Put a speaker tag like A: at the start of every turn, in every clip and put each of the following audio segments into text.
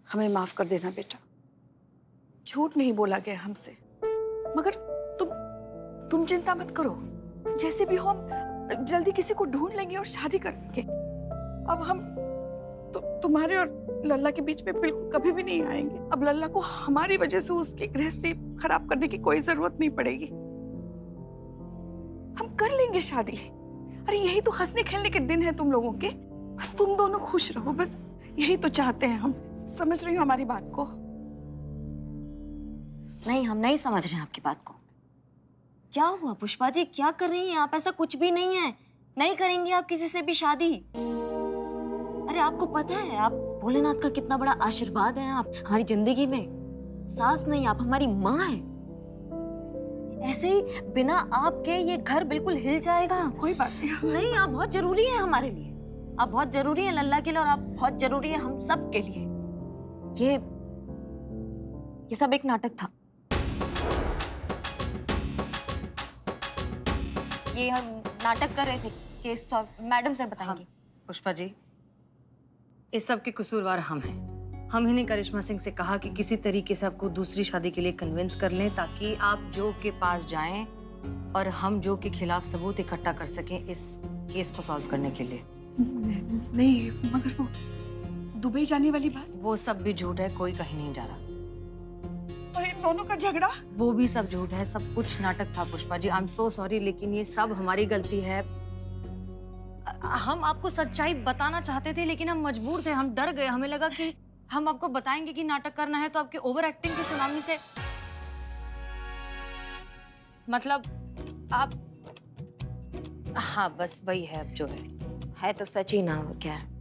A: हमें माफ कर देना बेटा। झूठ नहीं बोला गया हमसे, मगर तुम चिंता मत करो। जैसे भी हो हम जल्दी किसी को ढूंढ लेंगे और शादी कर लेंगे। अब हम तुम्हारे और लल्ला के बीच में बिल्कुल कभी भी नहीं आएंगे। अब लल्ला को हमारी वजह से उसकी गृहस्थी खराब करने की कोई जरूरत नहीं पड़ेगी। हम कर लेंगे शादी। अरे यही तो हंसने खेलने के दिन है तुम लोगों के। बस तुम दोनों खुश रहो, बस यही तो चाहते हैं हम। समझ रही हो हमारी बात को?
B: नहीं, हम नहीं समझ रहे हैं आपकी बात को। क्या हुआ पुष्पा जी, क्या कर रही हैं आप? ऐसा कुछ भी नहीं है। नहीं करेंगे आप किसी से भी शादी। अरे आपको पता है आप भोलेनाथ का कितना बड़ा आशीर्वाद है आप हमारी जिंदगी में। सास नहीं, आप हमारी माँ हैं। ऐसे ही बिना आपके ये घर बिल्कुल हिल जाएगा।
A: कोई बात नहीं।
B: नहीं, आप बहुत जरूरी है हमारे लिए। आप बहुत जरूरी है लल्ला के लिए और आप बहुत जरूरी है हम सब के लिए। ये सब एक नाटक था। ये हम नाटक कर रहे थे। केस मैडम सर बताएंगे।
C: पुष्पा जी, इस सब के कसूरवार हम हैं। हम ही ने करिश्मा सिंह से कहा कि किसी तरीके से आपको दूसरी शादी के लिए कन्विंस कर लें ताकि आप जो के पास जाएं और हम जो के खिलाफ सबूत इकट्ठा कर सकें इस केस को सॉल्व करने के लिए।
A: नहीं, मगर वो दुबई जाने वाली बात,
C: वो सब भी झूठ है, कोई कहीं नहीं जा रहा।
A: और इन दोनों का झगड़ा,
C: वो भी सब झूठ है। सब कुछ नाटक था Pushpa ji. I am so sorry, लेकिन ये सब हमारी गलती है। हम आपको सच्चाई बताना चाहते थे लेकिन हम मजबूर थे। हम डर गए। हमें लगा कि हम आपको बताएंगे कि नाटक करना है तो आपके ओवर एक्टिंग की सुनामी से मतलब आप। हाँ बस वही है, अब जो है
B: तो सच ही ना, क्या है?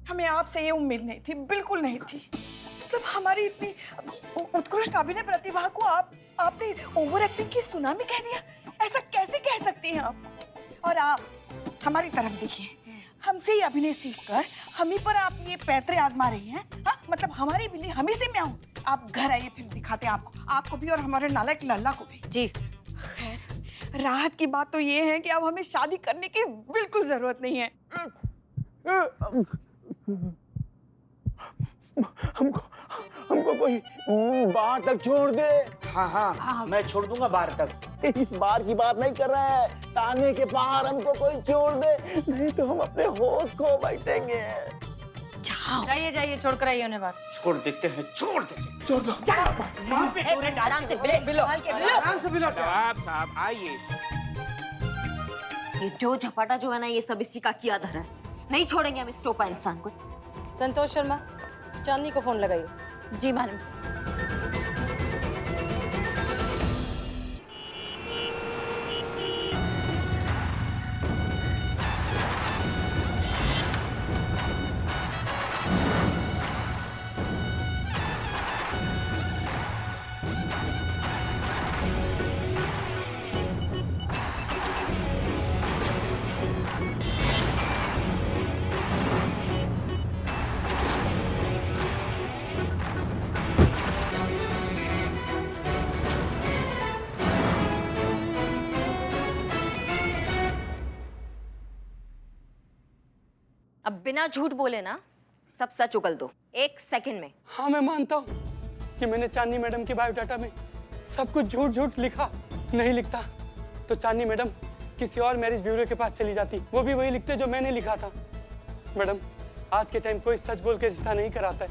A: हमें आपसे ये उम्मीद नहीं थी, बिल्कुल नहीं थी। मतलब हमारी इतनी उत्कृष्ट अभिनय प्रतिभा को आपने ओवर एक्टिंग की सुनामी कह दिया। ऐसा कैसे कह सकती हैं आप? और आप हमारी तरफ देखिए, हमसे ही अभिनय सीखकर हम ही पर आप ये पैतरे आजमा रही हैं। हाँ, मतलब हमारी बिल्ली हम ही से म्याऊं। आप घर आइए, फिर दिखाते हैं आपको भी और हमारे नालायक लल्ला को भी।
C: जी।
A: खैर, राहत की बात तो ये है कि अब हमें शादी करने की बिल्कुल जरूरत नहीं है।
D: हमको कोई बाहर तक छोड़ दे।
E: हाँ, मैं छोड़ दूंगा बाहर तक।
D: इस बार की बात नहीं कर रहा है, ताने के बाहर हमको कोई छोड़ दे, नहीं तो हम अपने होश खो बैठेंगे।
C: जाइए जाइए, छोड़कर आइए उन्हें बाहर।
E: छोड़ देते हैं, छोड़ देते हैं।
D: छोड़ दो।
B: आराम से बिलो।
E: आराम से बिलो। साहब आइए।
B: ये जो झपाटा जो है ना, ये सब इसी का किया धरा है। नहीं छोड़ेंगे हम इस टोपा इंसान को।
C: संतोष शर्मा, चांदनी को फोन लगाइए।
B: जी मैडम साहब। अब बिना झूठ बोले ना सब सच उगल दो 1 सेकंड में।
F: हाँ, मैं मानता हूँ कि मैंने चांदनी मैडम के बायोडाटा में सब कुछ झूठ झूठ लिखा। नहीं लिखता तो चांदनी मैडम किसी और मैरिज ब्यूरो के पास चली जाती, वो भी वही लिखते जो मैंने लिखा था। मैडम, आज के टाइम कोई सच बोल के रिश्ता नहीं कराता है,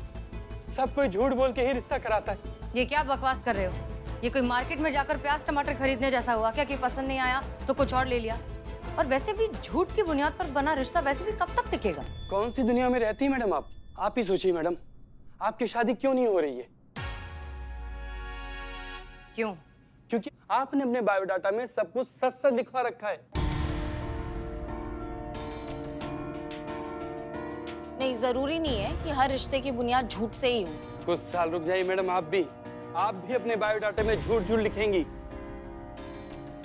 F: सब कोई झूठ बोल के ही रिश्ता कराता है।
C: ये क्या बकवास कर रहे हो? ये कोई मार्केट में जाकर प्याज टमाटर खरीदने जैसा हुआ क्या कि पसंद नहीं आया तो कुछ और ले लिया? और वैसे भी झूठ की बुनियाद पर बना रिश्ता वैसे भी कब तक टिकेगा?
F: कौन सी दुनिया में रहती है मैडम आप? आप ही सोचिए मैडम, आपकी शादी क्यों नहीं हो रही है?
C: क्यों?
F: क्योंकि आपने अपने बायोडाटा में सब कुछ सच सच लिखवा रखा है।
B: नहीं, जरूरी नहीं है कि हर रिश्ते की बुनियाद झूठ से ही हो।
F: कुछ साल रुक जाइए मैडम, आप भी अपने बायोडाटा में झूठ झूठ लिखेंगी।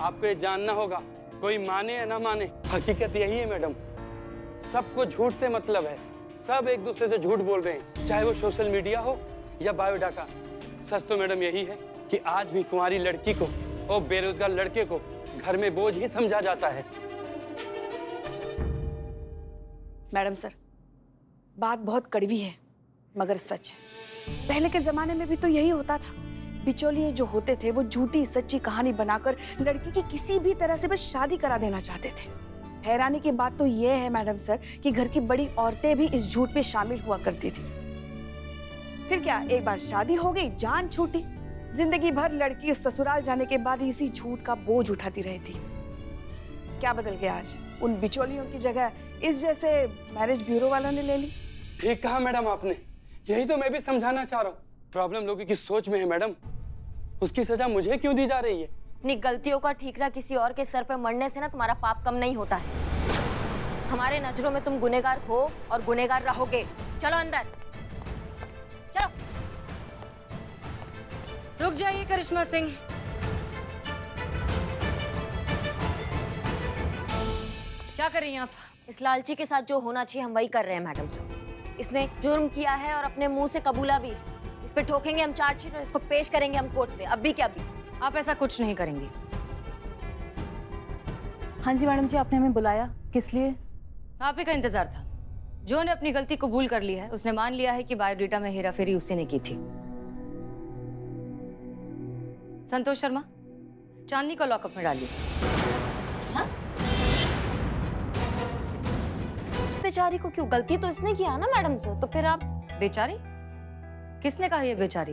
F: आपको ये जानना होगा, कोई माने या ना माने, हकीकत यही है मैडम। सबको झूठ से मतलब है, सब एक दूसरे से झूठ बोल रहे हैं, चाहे वो सोशल मीडिया हो या बायोडाटा। सच तो मैडम यही है कि आज भी कुंवारी लड़की को और बेरोजगार लड़के को घर में बोझ ही समझा जाता है।
A: मैडम सर, बात बहुत कड़वी है, मगर सच है, पहले के जमाने में भी तो यही होता था। बिचौलिए जो होते थे वो झूठी सच्ची कहानी बनाकर लड़की की किसी भी तरह से बस शादी करा देना चाहते थे। हैरानी की बात तो ये है मैडम सर कि घर की बड़ी औरतें भी इस झूठ में शामिल हुआ करती थी। फिर क्या, एक बार शादी हो गई, जान छूटी। जिंदगी भर लड़की ससुराल जाने के बाद इसी झूठ का बोझ उठाती रहती। क्या बदल गया आज? उन बिचौलियों की जगह इस जैसे मैरिज ब्यूरो वालों ने ले ली।
F: ठीक कहा मैडम आपने, यही तो मैं भी समझाना चाह रहा हूँ। प्रॉब्लम लोगों की सोच में है मैडम। उसकी सजा मुझे क्यों दी जा रही है?
B: अपनी गलतियों का ठीकरा किसी और के सर पे मरने से ना तुम्हारा पाप कम नहीं होता है। हमारे नजरों में तुम गुनहगार हो और गुनहगार रहोगे। चलो अंदर चलो।
C: रुक जाइए करिश्मा सिंह। क्या कर रही हैं आप?
B: इस लालची के साथ जो होना चाहिए हम वही कर रहे हैं मैडम साहब। इसने जुर्म किया है और अपने मुंह से कबूला भी। इस पे ठोकेंगे हम चार्जशीट और इसको पेश करेंगे हम कोर्ट में। अभी क्या अभी?
C: आप ऐसा कुछ नहीं करेंगी।
G: हाँ जी मैडम जी, आपने हमें बुलाया किस लिए?
C: आप ही का इंतजार था। जो ने अपनी गलती कबूल कर ली है, उसने मान लिया है कि बायोडेटा में हेराफेरी उसी ने की थी। संतोष शर्मा, चांदनी को लॉकअप में डालिए।
B: बेचारी को क्यों? गलती तो इसने किया ना मैडम से, तो फिर आप?
C: बेचारी? किसने कहा ये बेचारी?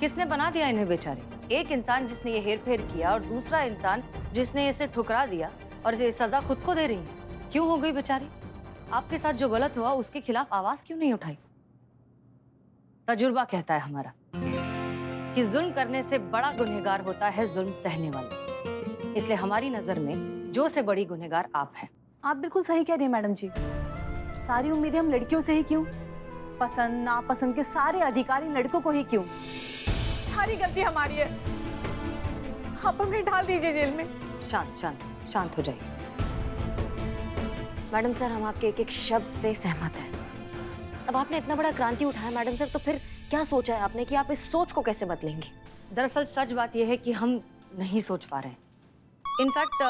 C: किसने बना दिया इन्हें बेचारी? एक इंसान जिसने ये हेरफेर किया और दूसरा इंसान जिसने इसे ठुकरा दिया और ये सजा खुद को दे रही है। क्यों हो गई बेचारी? आपके साथ जो गलत हुआ उसके खिलाफ आवाज क्यों नहीं उठाई? तजुर्बा कहता है हमारा कि जुल्म करने से बड़ा गुनहगार होता है जुल्म सहने वाला। इसलिए हमारी नजर में जो से बड़ी गुनहगार आप हैं।
G: आप बिल्कुल सही कह रही हैं मैडम जी। सारी उम्मीदें हम लड़कियों से ही क्यों? पसंद नापसंद के सारे अधिकार इन लड़कों को ही क्यों? सारी गलती हमारी है। आप हमें डाल दीजिए जेल में।
C: शांत शांत शांत हो जाइए।
B: मैडम सर, हम आपके एक एक शब्द से सहमत हैं। अब आपने इतना बड़ा क्रांति उठाया मैडम सर, तो फिर क्या सोचा है आपने कि आप इस सोच को कैसे बदलेंगी?
C: दरअसल सच बात यह है कि हम नहीं सोच पा रहे हैं। इनफैक्ट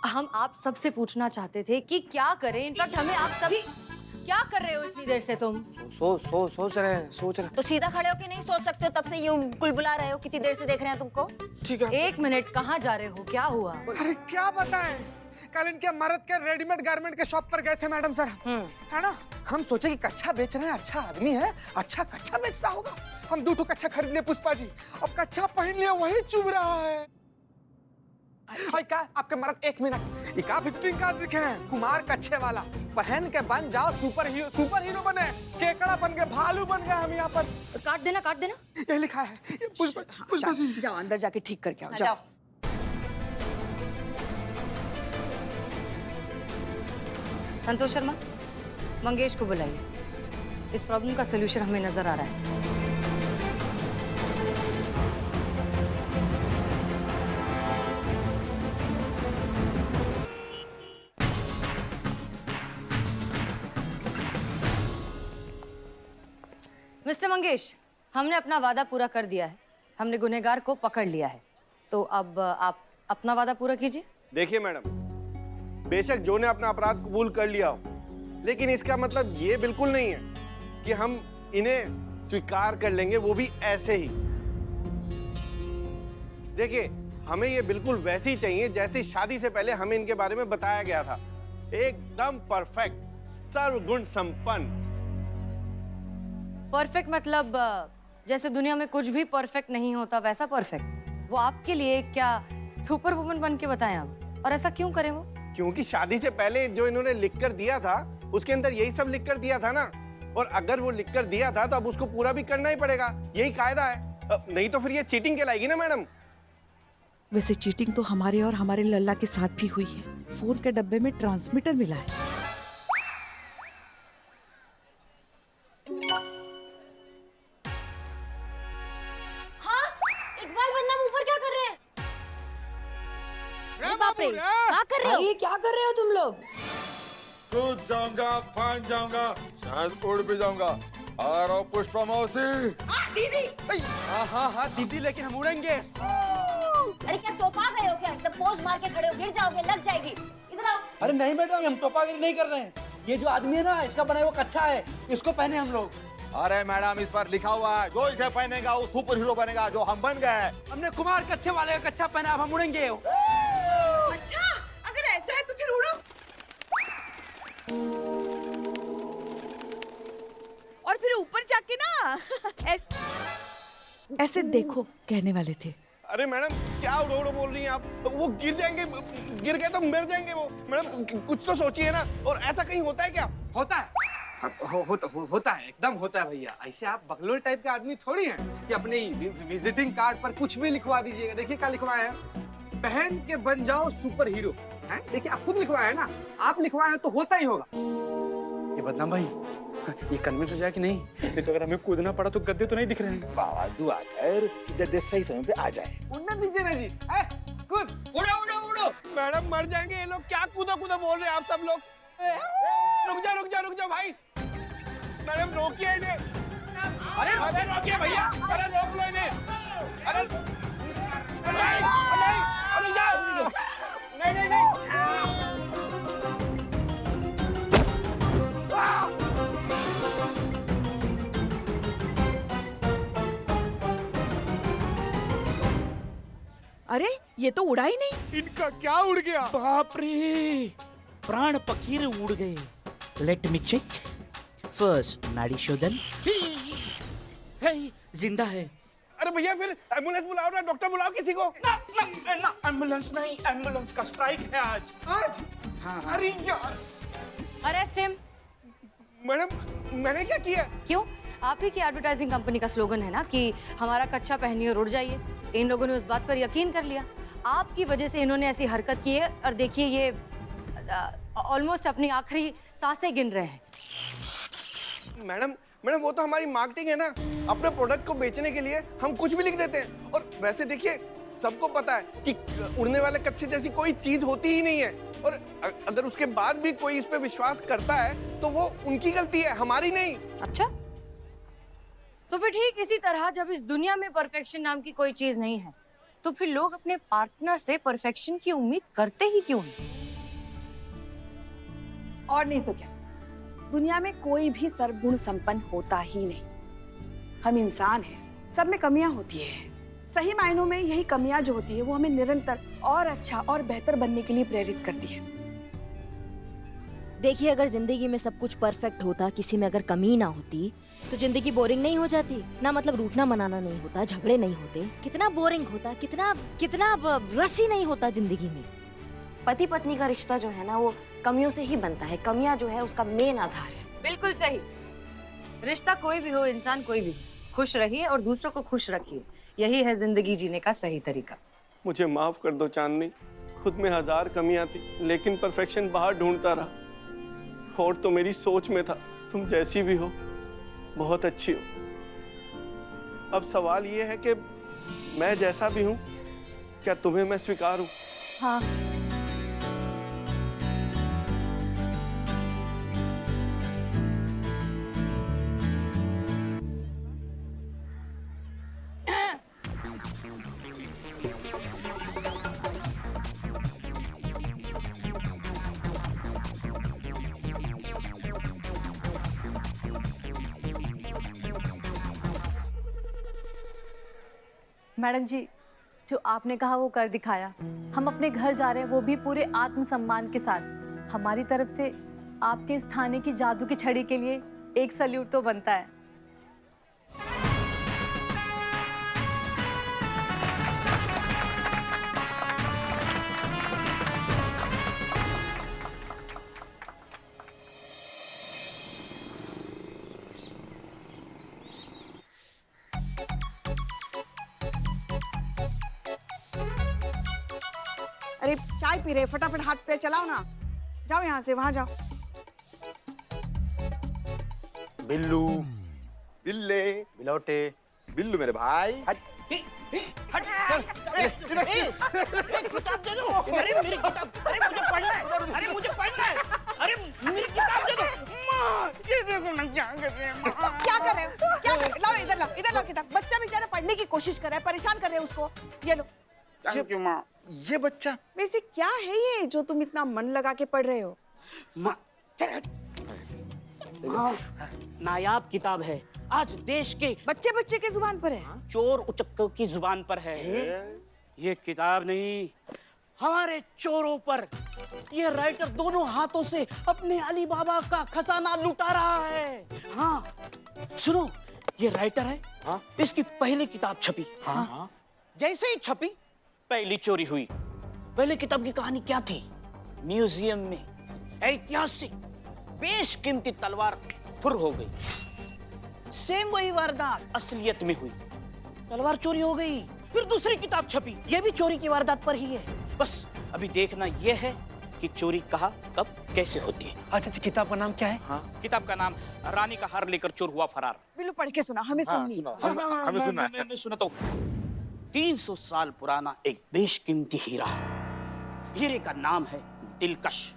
C: हम आप सबसे पूछना चाहते थे कि क्या करें। इनफैक्ट हमें आप सभी क्या कर रहे हो इतनी देर से तुम?
D: सोच रहे हैं।
B: तो सीधा खड़े हो कि नहीं सोच सकते हो? तब से यूं कुलबुला रहे हो, कितनी देर से देख रहे हैं तुमको।
D: ठीक है।
C: एक मिनट, कहाँ जा रहे हो? क्या हुआ?
H: अरे क्या बताएं, कल इनके मर्द के रेडीमेड गारमेंट के शॉप पर गए थे मैडम सर, है ना। हम सोचे कि कच्छा बेच रहे हैं, अच्छा आदमी है, अच्छा कच्छा बेचता होगा। हम 2 कच्छा खरीद लिए पुष्पा जी। अब कच्छा पहन लिया, वही चुभ रहा है। अच्छा क्या आपके मर्द? 1 मिनट, इका विजिटिंग कार्ड लिखे हैं, कुमार कच्छे वाला। पहन के बन जाओ सुपर हीरो बने, केकड़ा बन के भालू बन गए हम यहाँ पर।
C: काट देना काट देना।
H: ये लिखा है। पुष्पा जी
A: जाओ अंदर जाके ठीक करके आओ।
B: जाओ।
C: संतोष शर्मा, मंगेश को बुलाइए। इस प्रॉब्लम का सलूशन हमें नजर आ रहा है। मिस्टर मंगेश, हमने अपना वादा पूरा कर दिया है। हमने गुनहगार को पकड़ लिया है, तो अब आप अपना वादा पूरा कीजिए।
I: देखिए मैडम, बेशक जो ने अपना अपराध कबूल कर लिया हो, लेकिन इसका मतलब ये बिल्कुल नहीं है कि हम इन्हें स्वीकार कर लेंगे, वो भी ऐसे ही। देखिए, हमें ये बिल्कुल वैसे ही चाहिए जैसे शादी से पहले हमें इनके बारे में बताया गया था। एकदम परफेक्ट, सर्वगुण संपन्न।
C: परफेक्ट मतलब जैसे दुनिया में कुछ भी परफेक्ट नहीं होता वैसा परफेक्ट। वो आपके लिए क्या सुपर वुमन बन के बताएं आप? और ऐसा क्यों करें वो?
I: क्योंकि शादी से पहले जो इन्होंने लिख कर दिया था उसके अंदर यही सब लिख कर दिया था ना। और अगर वो लिख कर दिया था तो अब उसको पूरा भी करना ही पड़ेगा, यही कायदा है। नहीं तो फिर ये चीटिंग कहलाएगी ना मैडम।
A: वैसे चीटिंग तो हमारे और हमारे लल्ला के साथ भी हुई है। फोन के डब्बे में ट्रांसमीटर मिला है।
B: हाँ, इकबाल बदनाम ऊपर क्या कर रहे हैं? बाप रे, क्या कर रहे हो? ये क्या कर रहे हो तुम लोग?
J: कूद जाऊंगा, फान जाऊंगा, शायद उड़ भी जाऊंगा। आ रहा हूं पुष्पा मौसी।
H: दीदी। हाँ दीदी, लेकिन हम उड़ेंगे।
B: अरे क्या टोपा गए हो क्या? एकदम पोज मार के खड़े हो, गिर जाओगे, लग जाएगी। इधर आओ।
K: अरे नहीं मैडम, हम टोपागिरी नहीं कर रहे हैं। ये जो आदमी है ना, इसका बनाया हुआ कच्छा है, इसको पहने हम लोग।
J: अरे मैडम, इस पर लिखा हुआ है जो इसे पहनेगा वो सुपर हीरो बनेगा, जो हम बन गए।
H: हमने कुमार कच्चे वाले का कच्चा पहना, अब हम उड़ेंगे।
A: अच्छा, अगर ऐसा है तो फिर उड़ो। और फिर ऊपर जाके ना ऐसे देखो कहने वाले थे।
I: अरे मैडम, क्या उड़ो उड़ो बोल रही हैं आप? वो गिर जाएंगे, गिर गए तो मर जाएंगे वो। मैडम कुछ तो सोचिए ना। और ऐसा कहीं होता है क्या?
H: होता है, होता है, एकदम होता है भैया। ऐसे आप बगलोल टाइप के आदमी थोड़ी हैं कि अपने विजिटिंग कार्ड पर कुछ भी लिखवा दीजिएगा। देखिए क्या लिखवाया है, पहन के बन जाओ सुपर हीरो। हैं? देखिए आप खुद लिखवाया है ना, आप लिखवाए हैं तो होता ही होगा। ये बदनाम भाई, ये कन्विंस हो जाए कि नहीं? नहीं तो अगर हमें कूदना पड़ा तो गद्दे तो नहीं दिख रहे हैं।
D: बाबा दुआ कर कि गद्दे सही समय पे आ जाए।
H: उड़ना दीजिए ना जी। कूद, उड़ो उड़ो उड़ो।
I: मैडम मर जाएंगे ये लोग। क्या कूदो कूदो बोल रहे हैं आप सब लोग? रुक जा भाई। मैडम रोकिए इन्हें। अरे रोकिए भैया, अरे रोक लो इन्हें। अरे नहीं, रुक जाओ। नहीं।
A: अरे ये तो उड़ा ही नहीं।
H: इनका क्या उड़ गया?
E: बाप रे, प्राण पखीर उड़ गए। Let me check. फर्स्ट नाड़ी शोधन। हे, जिंदा है।
I: अरे भैया फिर एम्बुलेंस बुलाओ ना, डॉक्टर बुलाओ किसी को।
E: ना एम्बुलेंस नहीं, एम्बुलेंस का स्ट्राइक है आज।
H: हाँ। अरे यार,
C: अरेस्ट हिम।
I: मैडम मैंने क्या किया?
C: क्यों? आप ही की एडवर्टाइजिंग कंपनी का स्लोगन है ना कि हमारा कच्चा पहनिए और उड़ जाइए। इन लोगों ने उस बात पर यकीन कर लिया। आपकी वजह से इन्होंने ऐसी हरकत की है और देखिए ये ऑलमोस्ट अपनी आखिरी सांसें गिन रहे हैं।
I: मैडम वो तो हमारी मार्केटिंग है ना। अपने प्रोडक्ट को बेचने के लिए हम कुछ भी लिख देते हैं। और वैसे देखिए, सबको पता है कि उड़ने वाले कच्चे जैसी कोई चीज होती ही नहीं है। और अगर उसके बाद भी कोई इस पे विश्वास करता है तो वो उनकी गलती है, हमारी नहीं।
C: अच्छा, तो फिर ठीक इसी तरह जब इस दुनिया में परफेक्शन नाम की कोई चीज नहीं है तो फिर लोग अपने पार्टनर से परफेक्शन की उम्मीद करते ही क्यों नहीं?
A: और नहीं तो क्या, दुनिया में कोई भी सर्वगुण संपन्न होता ही नहीं। हम इंसान हैं, सब में कमियां होती है। सही मायनों में यही कमियां जो होती है वो हमें निरंतर और अच्छा और बेहतर बनने के लिए प्रेरित करती है।
B: देखिए, अगर जिंदगी में सब कुछ परफेक्ट होता, किसी में अगर कमी ना होती तो जिंदगी बोरिंग नहीं हो जाती ना। मतलब रूठना मनाना नहीं होता, झगड़े नहीं होते, कितना बोरिंग होता, कितना रस ही नहीं होता जिंदगी में। पति पत्नी का रिश्ता जो है ना वो कमियों से ही बनता है। कमियां जो है उसका मेन आधार है।
C: बिल्कुल सही। रिश्ता कोई भी हो, इंसान कोई भी, खुश रहिए और दूसरों को खुश रखिए। यही है जिंदगी जीने का सही तरीका।
I: मुझे माफ कर दो चांदनी, खुद में 1000 कमियां थी लेकिन परफेक्शन बाहर ढूंढता रहा। और तो मेरी सोच में था, तुम जैसी भी हो बहुत अच्छी हो। अब सवाल ये है कि मैं जैसा भी हूं, क्या तुम्हें मैं स्वीकार हूं?
A: हाँ।
G: मैडम जी, जो आपने कहा वो कर दिखाया। हम अपने घर जा रहे हैं, वो भी पूरे आत्मसम्मान के साथ। हमारी तरफ से आपके इस थाने की जादू की छड़ी के लिए एक सल्यूट तो बनता है।
A: अरे चाय पी रहे, फटाफट हाथ पैर चलाओ ना। जाओ यहाँ से वहां जाओ।
J: बिल्लू, बिल्ले, बिलौटे, बिल्लू मेरे भाई।
E: किताब दे दो। अरे मेरी किताब, अरे मुझे पढ़ना है। अरे मुझे पढ़ना है। अरे मेरी किताब दे दो। माँ, ये देखो ना क्या कर रहे हैं।
A: क्या कर रहे हो? क्या कर रहे हो? लाओ इधर लाओ किताब। बच्चा बेचारा पढ़ने की कोशिश कर रहा है, परेशान कर रहे हो उसको। ये लो।
E: थैंक यू माँ।
I: ये बच्चा
A: वैसे क्या है ये जो तुम इतना मन लगा के पढ़ रहे हो?
E: माँ, नायाब किताब है। आज देश के
A: बच्चे बच्चे के जुबान पर है।
E: चोर उचक्कों की जुबान पर है। ये किताब नहीं, हमारे चोरों पर ये राइटर दोनों हाथों से अपने अली बाबा का खजाना लुटा रहा है। हाँ सुनो, ये राइटर है। हाँ? इसकी पहली किताब छपी। हाँ? जैसे ही छपी पहली चोरी हुई। पहले किताब की कहानी क्या थी? म्यूजियम में ऐतिहासिक बेशकीमती तलवार फुर हो गई। सेम वही वारदात असलियत में हुई, तलवार चोरी हो गई। फिर दूसरी किताब छपी, ये भी चोरी की वारदात पर ही है। बस अभी देखना ये है कि चोरी कहाँ, कब, कैसे होती है।
H: अच्छा, किताब का नाम क्या है?
E: हाँ, किताब का नाम रानी का हार लेकर चोर हुआ फरार।
A: बिल्लू पढ़ के सुना, हमें सुननी।
J: हमें सुनना है।
E: मैं सुनाता हूँ। 300 साल पुराना एक बेशकीमती हीरा। हीरे का नाम है दिलकश।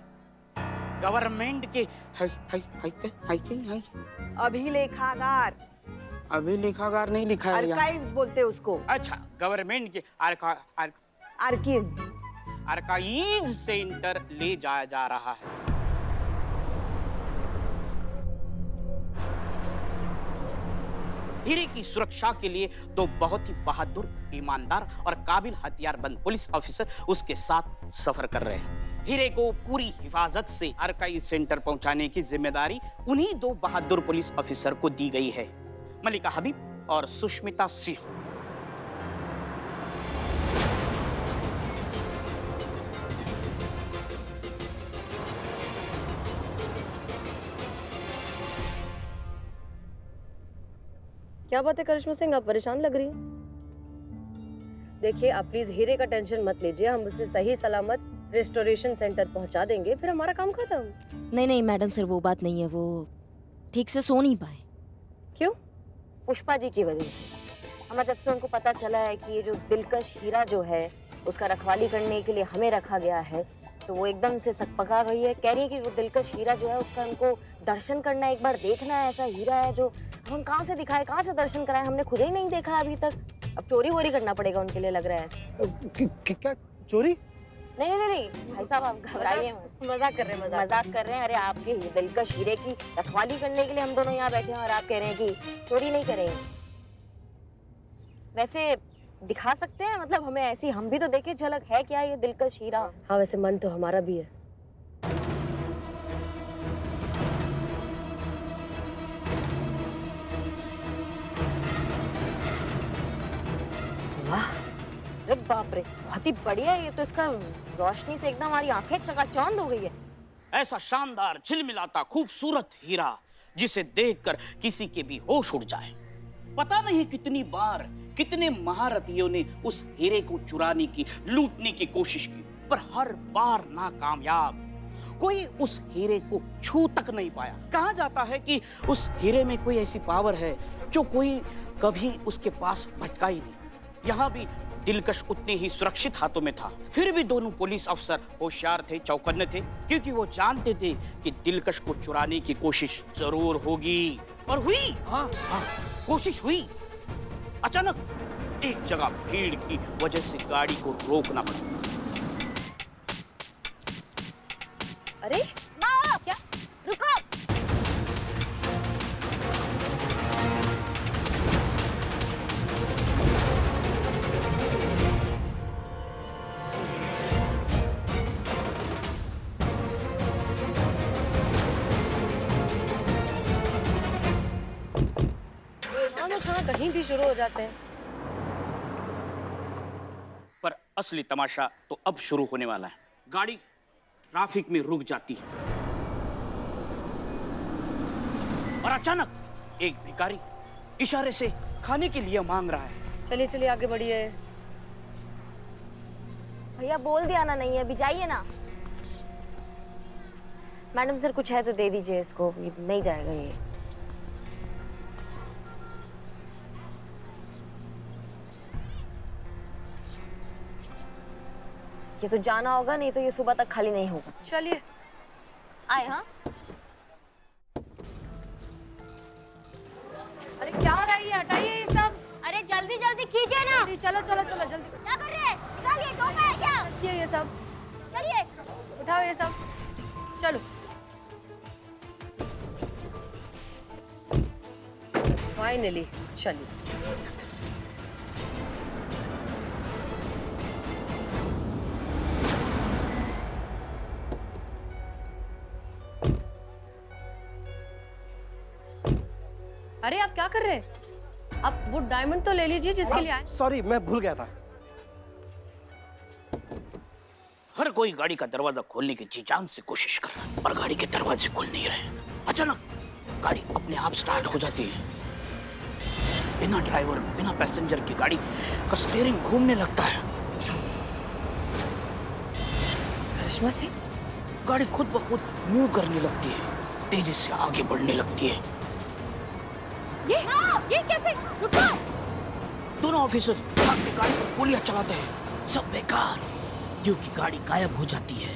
E: गवर्नमेंट के
A: अभिलेखागार,
E: अभिलेखागार नहीं लिखा है यहाँ।
A: आर्काइव्स बोलते हैं उसको।
E: अच्छा, गवर्नमेंट के
A: आर्कीव्स।
E: आर्काइव सेंटर ले जाया जा रहा है। हीरे की सुरक्षा के लिए दो बहुत ही बहादुर, ईमानदार और काबिल हथियारबंद पुलिस ऑफिसर उसके साथ सफर कर रहे हैं। हीरे को पूरी हिफाजत से आर्काइव सेंटर पहुंचाने की जिम्मेदारी उन्हीं दो बहादुर पुलिस ऑफिसर को दी गई है, मलिका हबीब और सुष्मिता सिंह।
K: क्या बात है करिश्मा सिंह, आप परेशान लग रही हैं। देखिए, आप प्लीज हीरे का टेंशन मत लीजिए, हम उसे सही सलामत रेस्टोरेशन सेंटर पहुंचा देंगे, फिर हमारा काम खत्म।
B: नहीं नहीं मैडम सर, वो बात नहीं है, वो ठीक से सो नहीं पाए।
K: क्यों? पुष्पा जी की वजह से। हमें जब से उनको पता चला है कि ये जो दिलकश हीरा जो है उसका रखवाली करने के लिए हमें रखा गया है, तो वो एकदम से सकपका गई है। कह रही है कि वो दिलकश हीरा जो है उसका उनको दर्शन करना है, एक बार देखना है। ऐसा हीरा है जो हम कहाँ से दिखाए, कहाँ से दर्शन कराएं, हमने खुद ही नहीं देखा अभी तक। अब चोरी वोरी करना पड़ेगा उनके लिए, लग रहा है।
H: क्या चोरी?
K: नहीं नहीं नहीं भाई साहब, आप घबराइए मत। मजाक कर रहे हैं, मजाक कर रहे हैं। अरे आपके दिलकश हीरे की रखवाली करने के लिए हम दोनों यहाँ बैठे हैं और आप कह रहे हैं कि चोरी नहीं करेंगे। वैसे दिखा सकते हैं, मतलब हमें ऐसी, हम भी तो देखे झलक, है क्या ये दिलकश हीरा? हाँ वैसे मन तो हमारा भी है। वाह, अरे बाप रे, बहुत ही बढ़िया है ये तो। इसका रोशनी से एकदम हमारी आंखें चकाचौंध हो गई है।
E: ऐसा शानदार, झिलमिलाता, खूबसूरत हीरा जिसे देखकर किसी के भी होश उड़ जाए। पता नहीं कितनी बार कितने महारथियों ने उस हीरे को चुराने की, लूटने की कोशिश की, पर हर बार नाकामयाब। कोई उस हीरे को छू तक नहीं पाया। कहा जाता है कि उस हीरे में कोई ऐसी पावर है जो कोई कभी उसके पास भटका ही नहीं। यहाँ भी दिलकश उतने ही सुरक्षित हाथों में था। फिर भी दोनों पुलिस अफसर होशियार थे, चौकन्ने थे, क्योंकि वो जानते थे कि दिलकश को चुराने की कोशिश जरूर होगी। और हुई। हाँ, कोशिश हुई। अचानक एक जगह भीड़ की वजह से गाड़ी को रोकना पड़ा।
K: अरे माँ, क्या? रुको। कहीं भी शुरू हो जाते हैं।
E: पर असली तमाशा तो अब शुरू होने वाला है। गाड़ी ट्रैफिक में रुक जाती है और अचानक एक भिखारी इशारे से खाने के लिए मांग रहा है।
K: चलिए चलिए आगे बढ़िए। भैया बोल दिया ना, नहीं है अभी, जाइए ना। मैडम सर कुछ है तो दे दीजिए इसको, ये नहीं जाएगा ये। ये तो जाना होगा, नहीं तो ये सुबह तक खाली नहीं होगा। चलिए आए। हाँ अरे क्या हो रहा है, हटाइए ये सब। अरे जल्दी जल्दी कीजिए ना। चलो चलो चलो जल्दी। क्या कर रहे हैं? निकालिए, दो में है क्या? रखिए ये सब, चलिए उठाओ ये सब, चलो।
L: फाइनली चलिए। अरे आप क्या कर रहे हैं? आप वो डायमंड तो ले लीजिए जिसके लिए आए।
D: सॉरी, मैं भूल गया था।
E: हर कोई गाड़ी का दरवाजा खोलने की जी जान से कोशिश कर रहा है, पर गाड़ी के दरवाजे खुल नहीं रहे। अचानक गाड़ी अपने आप स्टार्ट हो जाती है। बिना ड्राइवर, बिना पैसेंजर की गाड़ी का स्टीयरिंग घूमने लगता है।
L: करिश्मा सिंह,
E: गाड़ी खुद ब खुद मूव करने लगती है, तेजी से आगे बढ़ने लगती है।
L: ये कैसे? रुको!
E: दोनों ऑफिसर्स भाग के गाड़ी पर गोलियां चलाते हैं। सब बेकार, क्योंकि गाड़ी गायब हो जाती है।